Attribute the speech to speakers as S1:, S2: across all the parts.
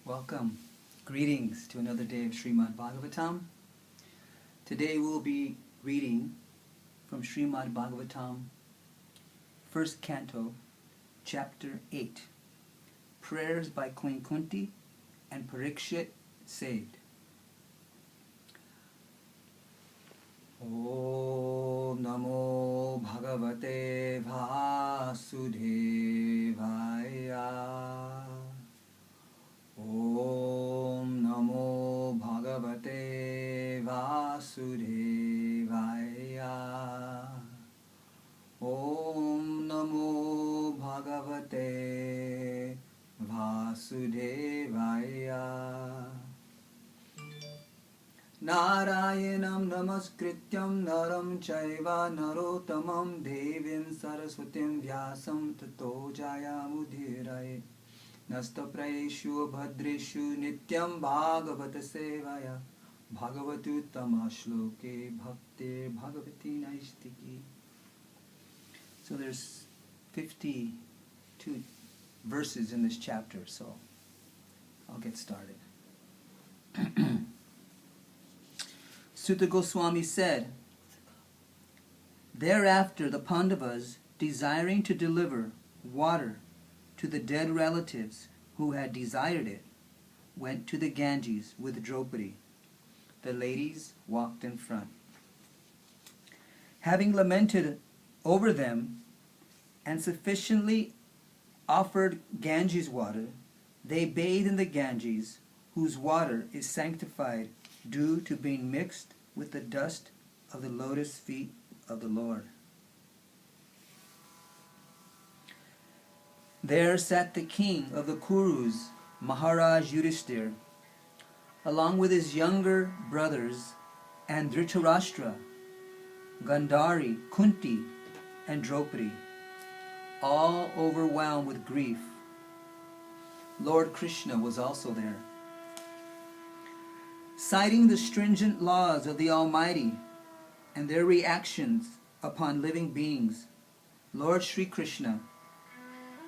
S1: Welcome. Greetings to another day of Srimad Bhagavatam. Today we'll be reading from Srimad Bhagavatam, first canto, chapter 8. Prayers by Queen Kunti and Parikshit saved. Om Namo Bhagavate Vasudevaya. Om Namo Bhagavate Vasudevaya. Om Namo Bhagavate Vasudevaya. Narayanam Namaskrityam Naram Chaiva Narottamam Devim Saraswatim Vyasam Tato Jayamudhiraye. Nastaprayeshu Bhadreshu Nityam Bhagavata Sevaya Bhagavatu Tamashloke Bhaktir Bhagavati Naistiki. So there's 52 verses in this chapter, so I'll get started. Sutta Goswami said, thereafter the Pandavas, desiring to deliver water to the dead relatives who had desired it, went to the Ganges with Draupadi. The ladies walked in front. Having lamented over them and sufficiently offered Ganges water, they bathed in the Ganges, whose water is sanctified due to being mixed with the dust of the lotus feet of the Lord. There sat the king of the Kurus, Maharaj Yudhishthir, along with his younger brothers and Dhritarashtra, Gandhari, Kunti, and Draupadi, all overwhelmed with grief. Lord Krishna was also there. Citing the stringent laws of the Almighty and their reactions upon living beings, Lord Sri Krishna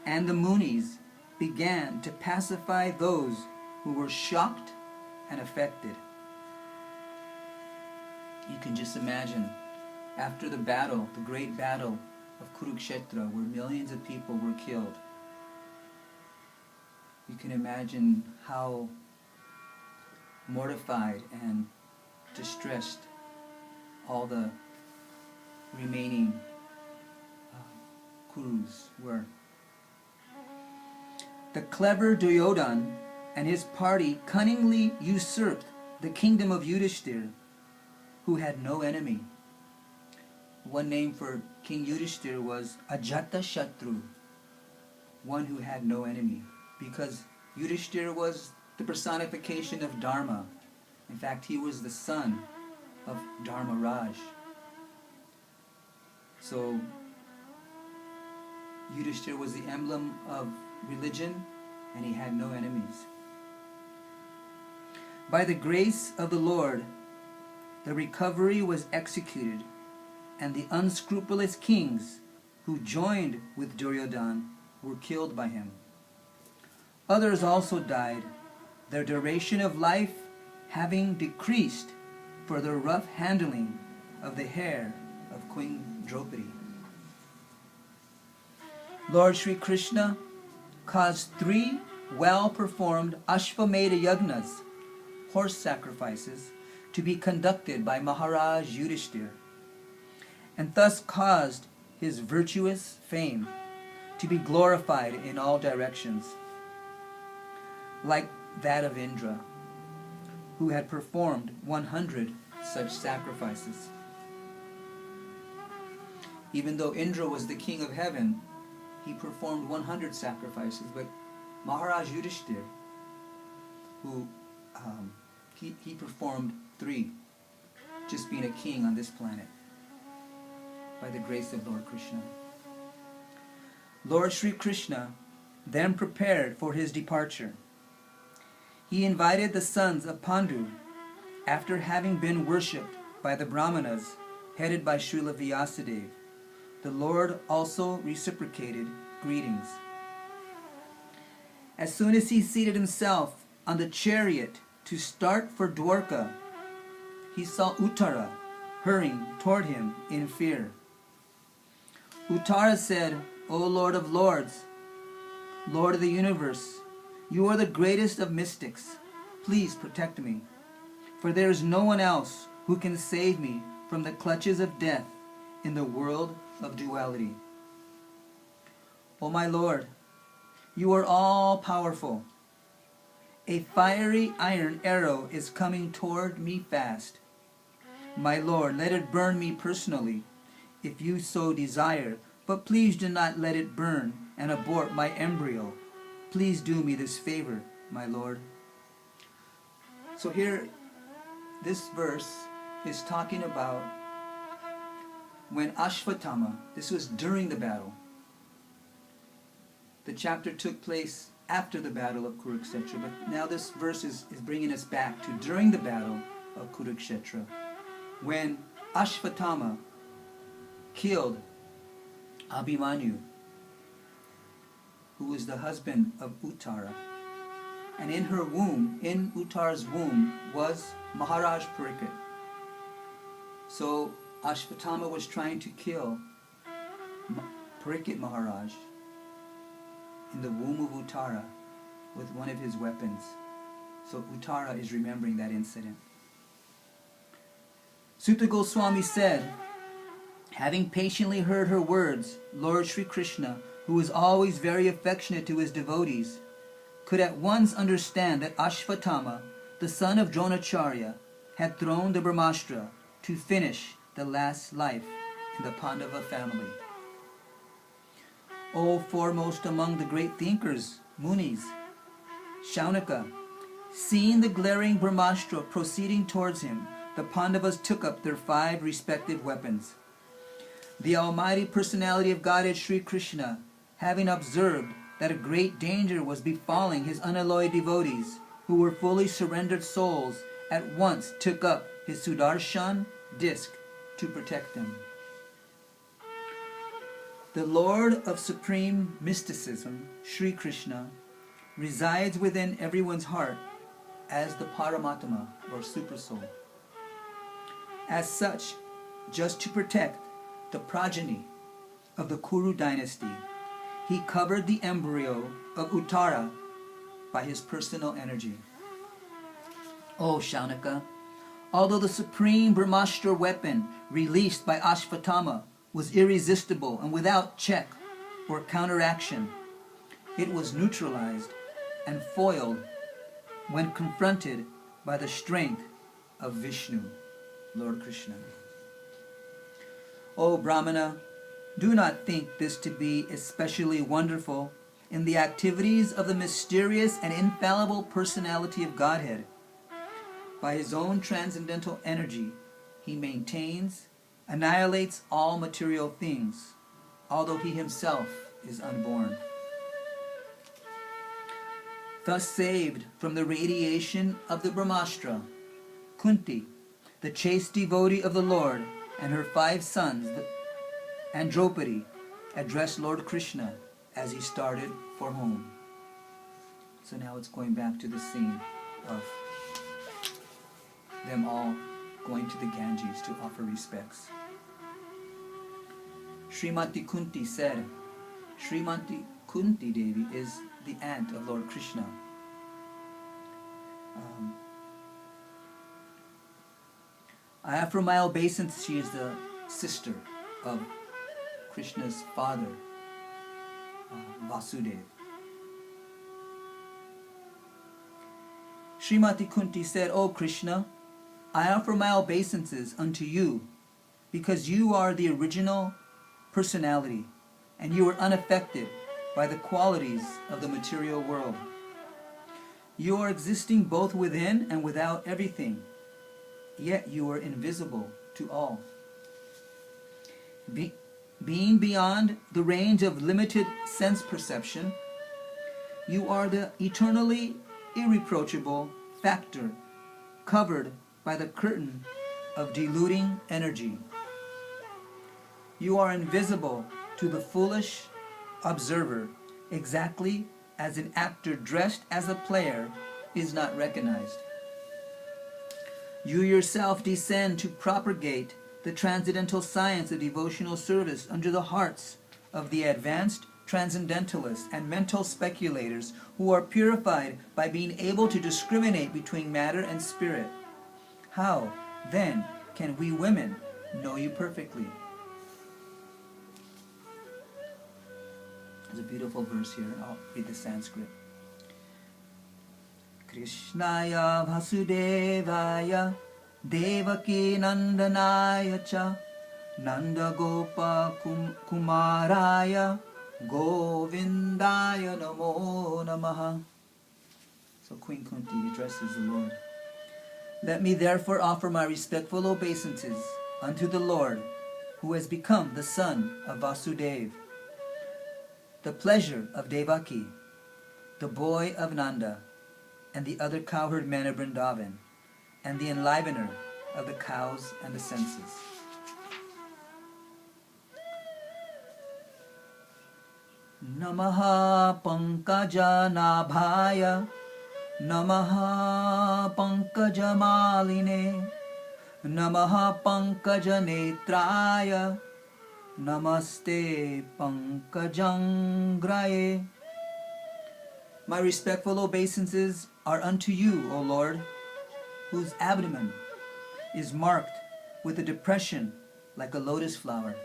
S1: and the Munis began to pacify those who were shocked and affected. You can just imagine, after the battle, the great battle of Kurukshetra, where millions of people were killed, you can imagine how mortified and distressed all the remaining Kurus were. The clever Duryodhana and his party cunningly usurped the kingdom of Yudhishthir, who had no enemy. One name for King Yudhishthir was Ajata Shatru, one who had no enemy, because Yudhishthir was the personification of Dharma. In fact, he was the son of Dharmaraj. So Yudhishthir was the emblem of religion, and he had no enemies. By the grace of the Lord, the recovery was executed, and the unscrupulous kings who joined with Duryodhana were killed by him. Others also died, their duration of life having decreased for their rough handling of the hair of Queen Draupadi. Lord Sri Krishna caused 3 well-performed Ashvamedha Yagnas, horse sacrifices, to be conducted by Maharaj Yudhishthir, and thus caused his virtuous fame to be glorified in all directions, like that of Indra, who had performed 100 such sacrifices. Even though Indra was the king of heaven, he performed 100 sacrifices, but Maharaj Yudhishthir, who he performed 3, just being a king on this planet, by the grace of Lord Krishna. Lord Sri Krishna then prepared for his departure. He invited the sons of Pandu, after having been worshipped by the Brahmanas, headed by Srila Vyasadeva. The Lord also reciprocated greetings. As soon as he seated himself on the chariot to start for Dwarka, he saw Uttara hurrying toward him in fear. Uttara said, O Lord of Lords, Lord of the universe, you are the greatest of mystics. Please protect me, for there is no one else who can save me from the clutches of death in the world of duality. O my Lord, you are all-powerful. A fiery iron arrow is coming toward me fast. My Lord, let it burn me personally, if you so desire, but please do not let it burn and abort my embryo. Please do me this favor, my Lord. So here, this verse is talking about when Ashvatthama, this was during the battle. The chapter took place after the battle of Kurukshetra, but now this verse is bringing us back to during the battle of Kurukshetra, when Ashvatthama killed Abhimanyu, who was the husband of Uttara. And in her womb, in Uttara's womb, was Maharaj Parikshit. So Ashvatthama was trying to kill Parikshit Maharaj in the womb of Uttara with one of his weapons. So Uttara is remembering that incident. Sutta Goswami said, having patiently heard her words, Lord Sri Krishna, who was always very affectionate to his devotees, could at once understand that Ashvatthama, the son of Dronacharya, had thrown the Brahmastra to finish the last life in the Pandava family. O foremost among the great thinkers, Munis, Shaunaka, seeing the glaring Brahmastra proceeding towards him, the Pandavas took up their 5 respective weapons. The Almighty Personality of Godhead Sri Krishna, having observed that a great danger was befalling his unalloyed devotees, who were fully surrendered souls, at once took up his Sudarshan disc to protect them. The Lord of Supreme Mysticism, Sri Krishna, resides within everyone's heart as the Paramatma, or Supersoul. As such, just to protect the progeny of the Kuru dynasty, he covered the embryo of Uttara by his personal energy. O Shaunaka, although the supreme Brahmastra weapon released by Ashvatthama was irresistible and without check or counteraction, it was neutralized and foiled when confronted by the strength of Vishnu, Lord Krishna. O Brahmana, do not think this to be especially wonderful in the activities of the mysterious and infallible personality of Godhead. By his own transcendental energy, he maintains, annihilates all material things, although he himself is unborn. Thus saved from the radiation of the Brahmastra, Kunti, the chaste devotee of the Lord, and her 5 sons, and Draupadi, addressed Lord Krishna as he started for home. So now it's going back to the scene of them all going to the Ganges to offer respects. Srimati Kunti said, Srimati Kunti Devi is the aunt of Lord Krishna. I have for my obeisance, she is the sister of Krishna's father, Vasudeva. Srimati Kunti said, O Krishna, I offer my obeisances unto you, because you are the original personality, and you are unaffected by the qualities of the material world. You are existing both within and without everything, yet you are invisible to all. Being beyond the range of limited sense perception, you are the eternally irreproachable factor covered by the curtain of deluding energy. You are invisible to the foolish observer, exactly as an actor dressed as a player is not recognized. You yourself descend to propagate the transcendental science of devotional service under the hearts of the advanced transcendentalists and mental speculators who are purified by being able to discriminate between matter and spirit. How, then, can we women know you perfectly? There's a beautiful verse here. I'll read the Sanskrit. Krishnaya Vasudevaya Devaki Nandanaya Cha Nanda Gopa Kumaraya Govindaya Namo Namaha. So Queen Kunti addresses the Lord. Let me therefore offer my respectful obeisances unto the Lord, who has become the son of Vasudeva, the pleasure of Devaki, the boy of Nanda, and the other cowherd men of Vrindavan, and the enlivener of the cows and the senses. Namaha Pankaja Nabhaya Namaha Pankaja Maline Namaha Pankaja Netraya Namaste Pankajangraye. My respectful obeisances are unto you, O Lord, whose abdomen is marked with a depression like a lotus flower,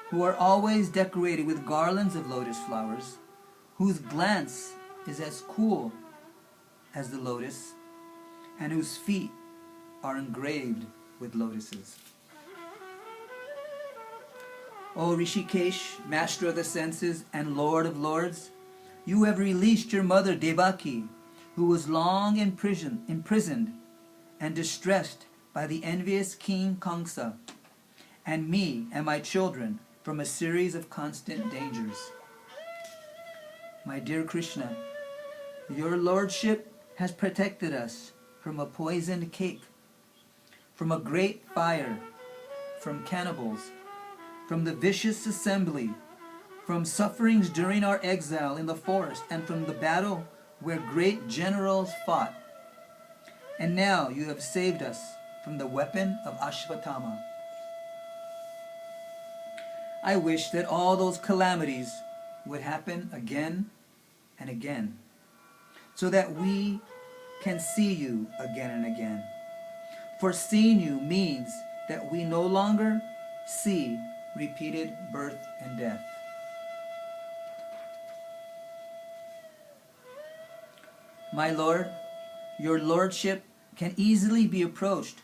S1: who are always decorated with garlands of lotus flowers, whose glance is as cool as the lotus, and whose feet are engraved with lotuses. O Rishikesh, master of the senses and lord of lords, you have released your mother Devaki, who was long imprisoned and distressed by the envious King Kamsa, and me and my children from a series of constant dangers. My dear Krishna, your lordship has protected us from a poisoned cake, from a great fire, from cannibals, from the vicious assembly, from sufferings during our exile in the forest, and from the battle where great generals fought. And now you have saved us from the weapon of Ashvatthama. I wish that all those calamities would happen again and again, so that we can see you again and again. For seeing you means that we no longer see repeated birth and death. My Lord, your lordship can easily be approached,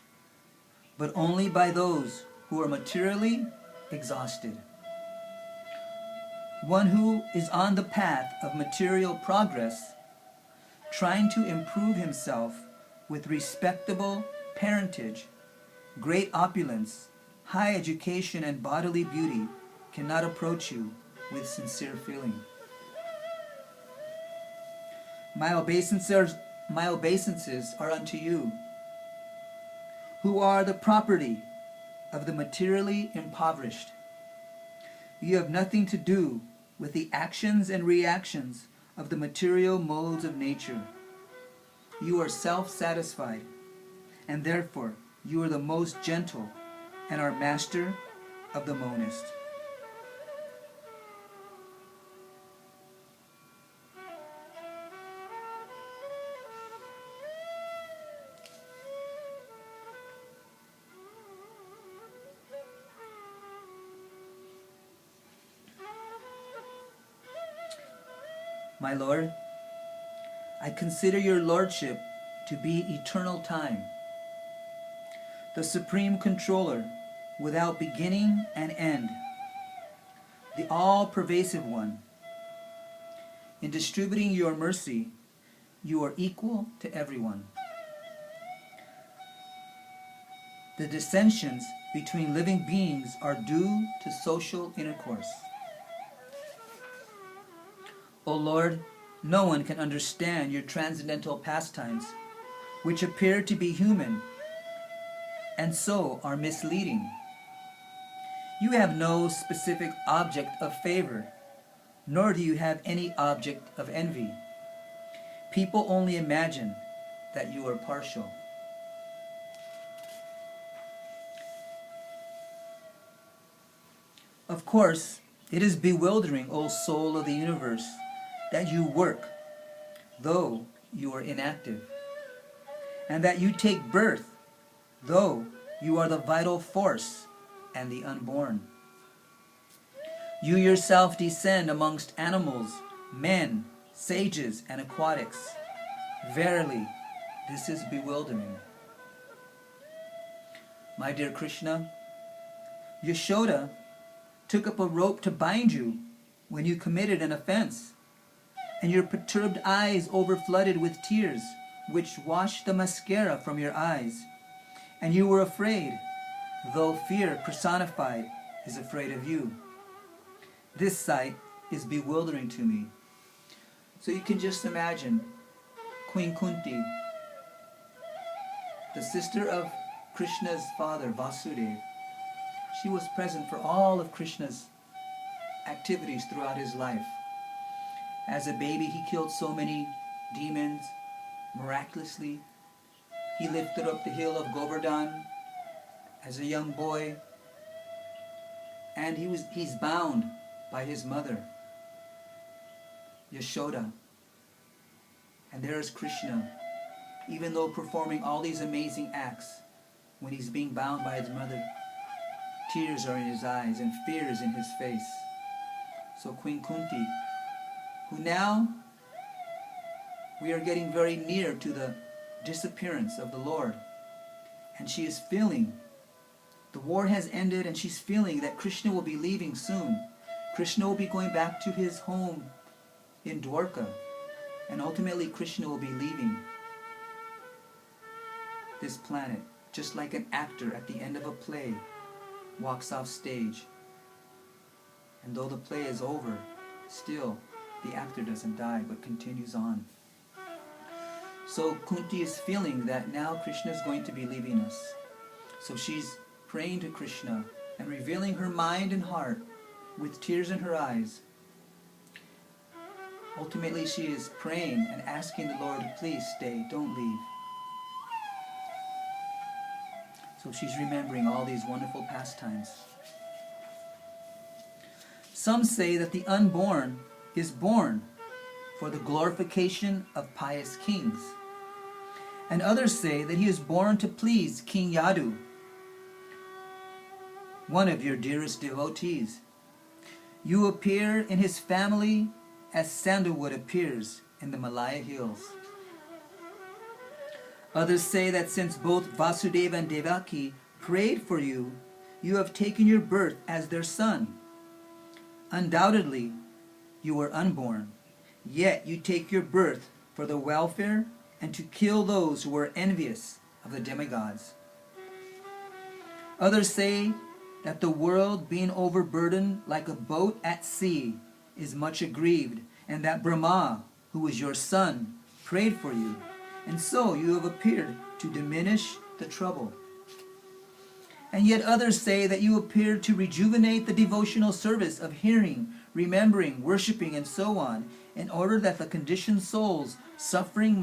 S1: but only by those who are materially exhausted. One who is on the path of material progress, trying to improve himself with respectable parentage, great opulence, high education, and bodily beauty, cannot approach you with sincere feeling. My obeisances are unto you, who are the property of the materially impoverished. You have nothing to do with the actions and reactions of the material modes of nature. You are self-satisfied, and therefore you are the most gentle and are master of the monist. My Lord, I consider your lordship to be eternal time, the supreme controller without beginning and end, the all-pervasive one. In distributing your mercy, you are equal to everyone. The dissensions between living beings are due to social intercourse. O Lord, no one can understand your transcendental pastimes, which appear to be human, and so are misleading. You have no specific object of favor, nor do you have any object of envy. People only imagine that you are partial. Of course, it is bewildering, O soul of the universe, that you work, though you are inactive, and that you take birth, though you are the vital force and the unborn. You yourself descend amongst animals, men, sages, and aquatics. Verily, this is bewildering. My dear Krishna, Yashoda took up a rope to bind you when you committed an offense, and your perturbed eyes overflooded with tears, which washed the mascara from your eyes, and you were afraid, though fear personified is afraid of you. This sight is bewildering to me. So you can just imagine Queen Kunti, the sister of Krishna's father, Vasudeva. She was present for all of Krishna's activities throughout his life. As a baby, he killed so many demons miraculously. He lifted up the hill of Govardhan as a young boy, and he's bound by his mother, Yashoda. And there is Krishna, even though performing all these amazing acts, when he's being bound by his mother, tears are in his eyes and fear is in his face. So Queen Kunti, who now we are getting very near to the disappearance of the Lord, and she is feeling the war has ended, and she's feeling that Krishna will be leaving soon. Krishna will be going back to his home in Dwarka, and ultimately Krishna will be leaving this planet, just like an actor at the end of a play walks off stage. And though the play is over, still the actor doesn't die but continues on. So Kunti is feeling that now Krishna is going to be leaving us. So she's praying to Krishna and revealing her mind and heart with tears in her eyes. Ultimately she is praying and asking the Lord to please stay, don't leave. So she's remembering all these wonderful pastimes. Some say that the unborn is born for the glorification of pious kings. And others say that he is born to please King Yadu, one of your dearest devotees. You appear in his family as sandalwood appears in the Malaya hills. Others say that since both Vasudeva and Devaki prayed for you, you have taken your birth as their son. Undoubtedly, you were unborn, yet you take your birth for the welfare and to kill those who are envious of the demigods. Others say that the world, being overburdened like a boat at sea, is much aggrieved, and that Brahma, who is your son, prayed for you, and so you have appeared to diminish the trouble. And yet others say that you appeared to rejuvenate the devotional service of hearing, remembering, worshipping, and so on, in order that the conditioned souls suffering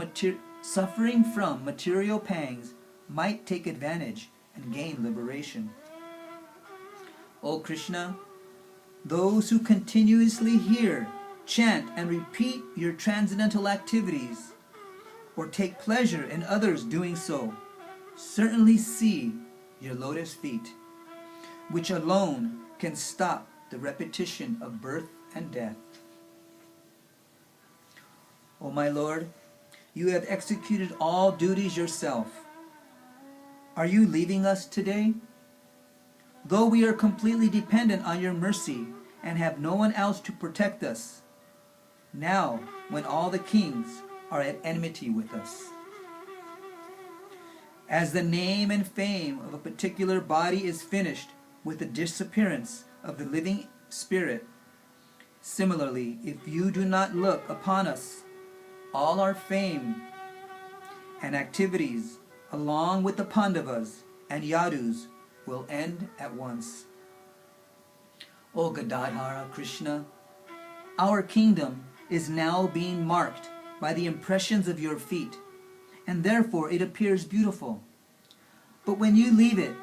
S1: from material pangs might take advantage and gain liberation. O Krishna, those who continuously hear, chant, and repeat your transcendental activities, or take pleasure in others doing so, certainly see your lotus feet, which alone can stop the repetition of birth and death. O my Lord, you have executed all duties yourself. Are you leaving us today? Though we are completely dependent on your mercy and have no one else to protect us, now when all the kings are at enmity with us. As the name and fame of a particular body is finished with the disappearance of the living spirit, similarly, if you do not look upon us, all our fame and activities, along with the Pandavas and Yadus, will end at once. O Gadadhara Krishna, our kingdom is now being marked by the impressions of your feet, and therefore it appears beautiful. But when you leave it,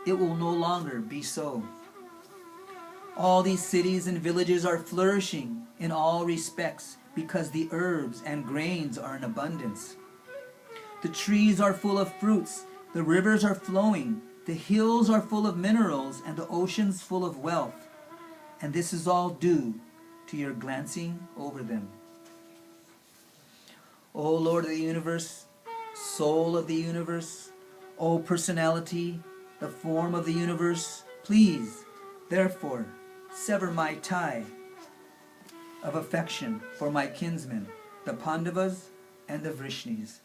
S1: it will no longer be so. All these cities and villages are flourishing in all respects because the herbs and grains are in abundance. The trees are full of fruits, the rivers are flowing, the hills are full of minerals, and the oceans full of wealth. And this is all due to your glancing over them. O Lord of the universe, soul of the universe, O personality, the form of the universe, please, therefore, sever my tie of affection for my kinsmen, the Pandavas and the Vrishnis.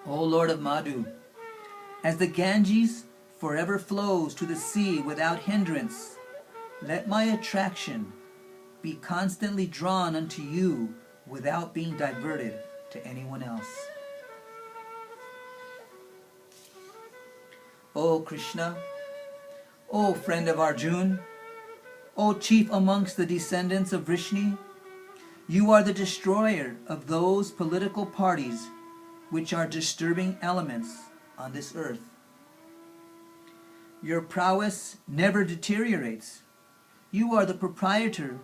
S1: O Lord of Madhu, as the Ganges forever flows to the sea without hindrance, let my attraction be constantly drawn unto you without being diverted to anyone else. O Krishna, O friend of Arjuna, O chief amongst the descendants of Vrishni, you are the destroyer of those political parties which are disturbing elements on this earth. Your prowess never deteriorates. You are the proprietor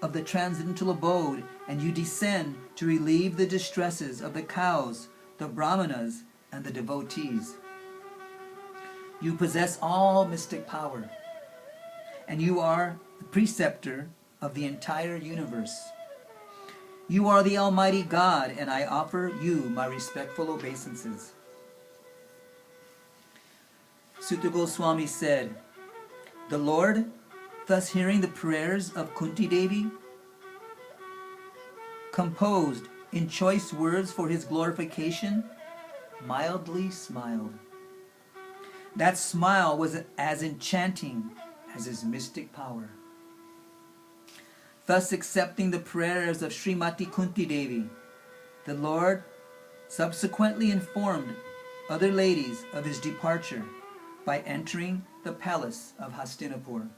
S1: of the transcendental abode, and you descend to relieve the distresses of the cows, the brahmanas, and the devotees. You possess all mystic power, and you are the preceptor of the entire universe. You are the Almighty God, and I offer you my respectful obeisances. Sutta Goswami said, the Lord, thus hearing the prayers of Kunti Devi, composed in choice words for his glorification, mildly smiled. That smile was as enchanting as his mystic power. Thus accepting the prayers of Srimati Kunti Devi, the Lord subsequently informed other ladies of his departure by entering the palace of Hastinapur.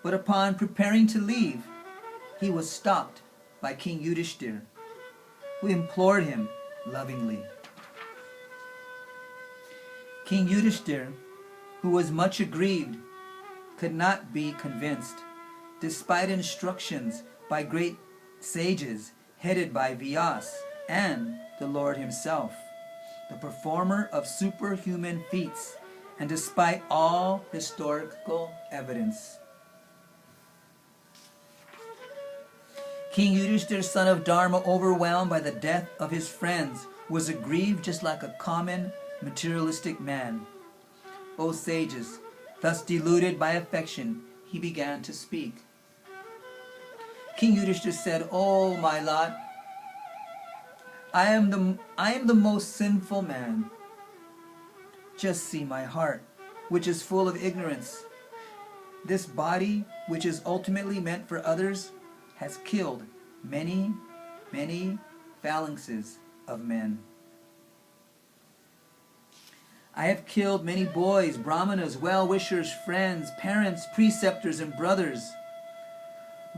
S1: But upon preparing to leave, he was stopped by King Yudhishthira, who implored him lovingly. King Yudhishthira, who was much aggrieved, could not be convinced, despite instructions by great sages headed by Vyas and the Lord himself, the performer of superhuman feats, and despite all historical evidence. King Yudhishthira, son of Dharma, overwhelmed by the death of his friends, was aggrieved just like a common materialistic man. O sages, thus deluded by affection, he began to speak. King Yudhishthira said, "O my lot, I am the most sinful man. Just see my heart, which is full of ignorance. This body, which is ultimately meant for others, has killed many, many phalanxes of men. I have killed many boys, brahmanas, well-wishers, friends, parents, preceptors, and brothers.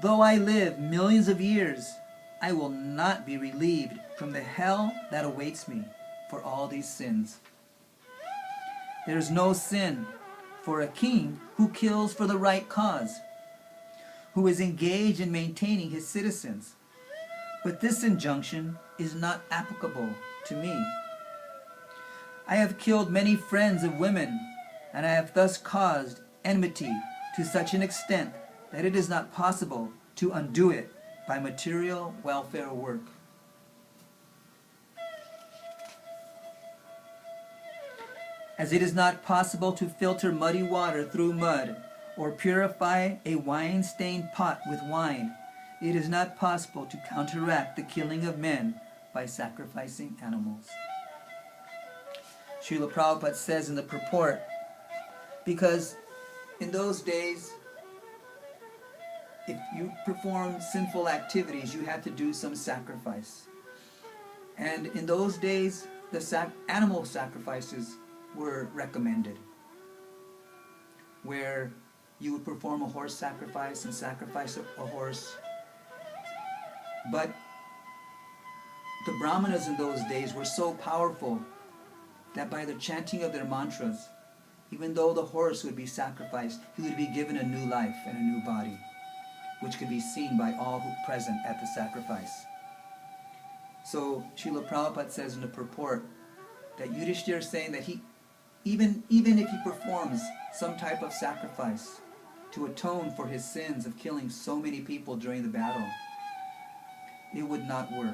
S1: Though I live millions of years, I will not be relieved from the hell that awaits me for all these sins. There is no sin for a king who kills for the right cause, who is engaged in maintaining his citizens. But this injunction is not applicable to me. I have killed many friends of women, and I have thus caused enmity to such an extent that it is not possible to undo it by material welfare work. As it is not possible to filter muddy water through mud, or purify a wine-stained pot with wine, it is not possible to counteract the killing of men by sacrificing animals." Srila Prabhupada says in the purport, because in those days, if you perform sinful activities, you had to do some sacrifice. And in those days, the animal sacrifices were recommended, where you would perform a horse sacrifice and sacrifice a horse. But the Brahmanas in those days were so powerful that by the chanting of their mantras, even though the horse would be sacrificed, he would be given a new life and a new body, which could be seen by all who present at the sacrifice. So Srila Prabhupada says in the purport that Yudhishthira is saying that he, even if he performs some type of sacrifice to atone for his sins of killing so many people during the battle, it would not work.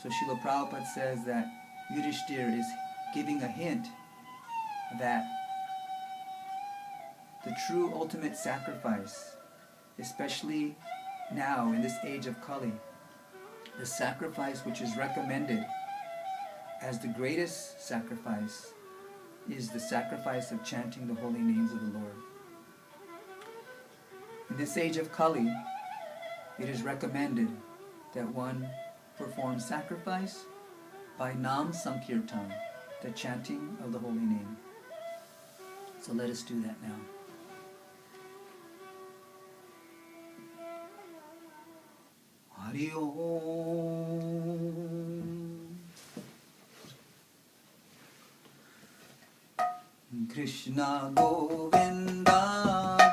S1: So Srila Prabhupada says that Yudhishthira is giving a hint that the true ultimate sacrifice, especially now in this age of Kali, the sacrifice which is recommended as the greatest sacrifice is the sacrifice of chanting the holy names of the Lord. In this age of Kali, it is recommended that one perform sacrifice by Nam Sankirtan, the chanting of the holy name. So let us do that now. Hari Om. Krishna Govinda,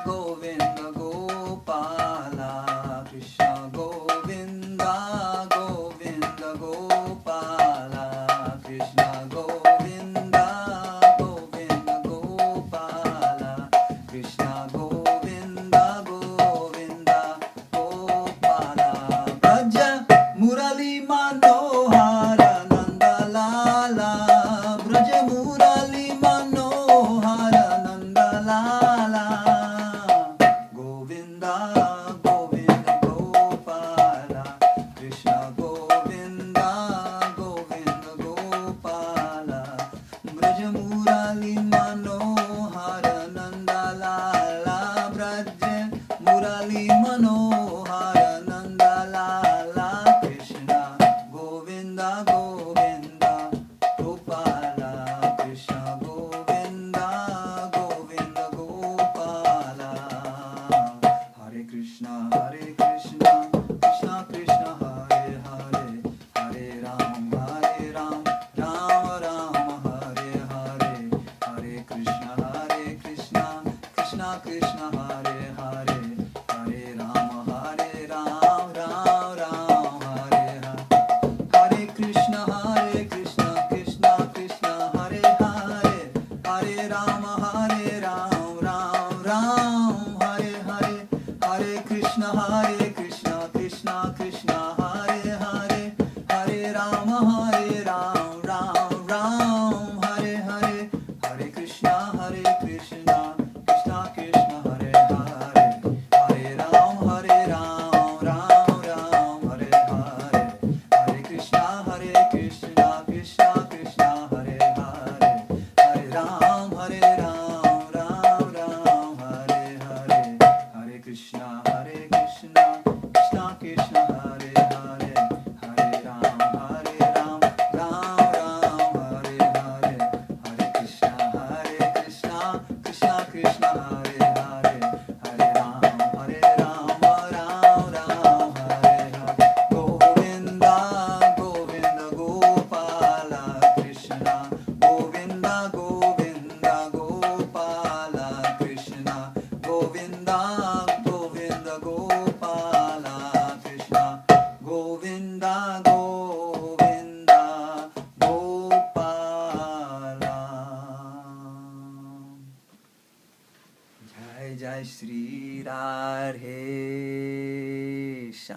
S1: Govinda Gopala. Krishna Govinda, Govinda Gopala. Krishna Govinda, Govinda Gopala. Krishna Govinda, Govinda Gopala. Braja Murali Manohara Nanda Lala. Braja Murali Manohara Nanda Lala. Govinda, Govinda Gopala. Krishna Govinda, Govinda Gopala. Braja Murali Manohara Nanda Lala. Braja Murali Manohara Nanda Lala. Krishna Govinda, Govinda Gopala. Krishna Govinda, Govinda Gopala. Hare Krishna, Krishna Krishna, Hare Hare, Hare Ram, Ram Ram, Hare Hare, Hare Krishna, Krishna Krishna, Hare Hare, Hare Ram, Ram Ram, Hare Hare. Hare Krishna, Krishna Krishna, Hare Hare, Hare Ram, Ram Ram, Hare Hare. Hare Krishna, Krishna Krishna, Hare Hare, Hare Ram, Ram Ram, Hare Hare. Hare Krishna, Krishna Krishna, Hare Hare, Hare Ram, Ram Ram, Hare Hare. Hare Krishna, Krishna Krishna, Hare Hare, Hare Ram, Ram Ram, Hare Hare. Hare Krishna, Krishna Krishna, Hare Hare, Hare Ram, Ram Ram, Hare Hare. Hare Krishna, Krishna Krishna, Hare Hare, Hare Ram, Ram Ram, Hare Hare. Govinda, Govinda Gopala. Krishna Govinda, Govinda Gopala. Krishna Govinda, Govinda Gopala. Krishna Govinda, Govinda Gopala. Jai Jai Shri Radhe Shyam.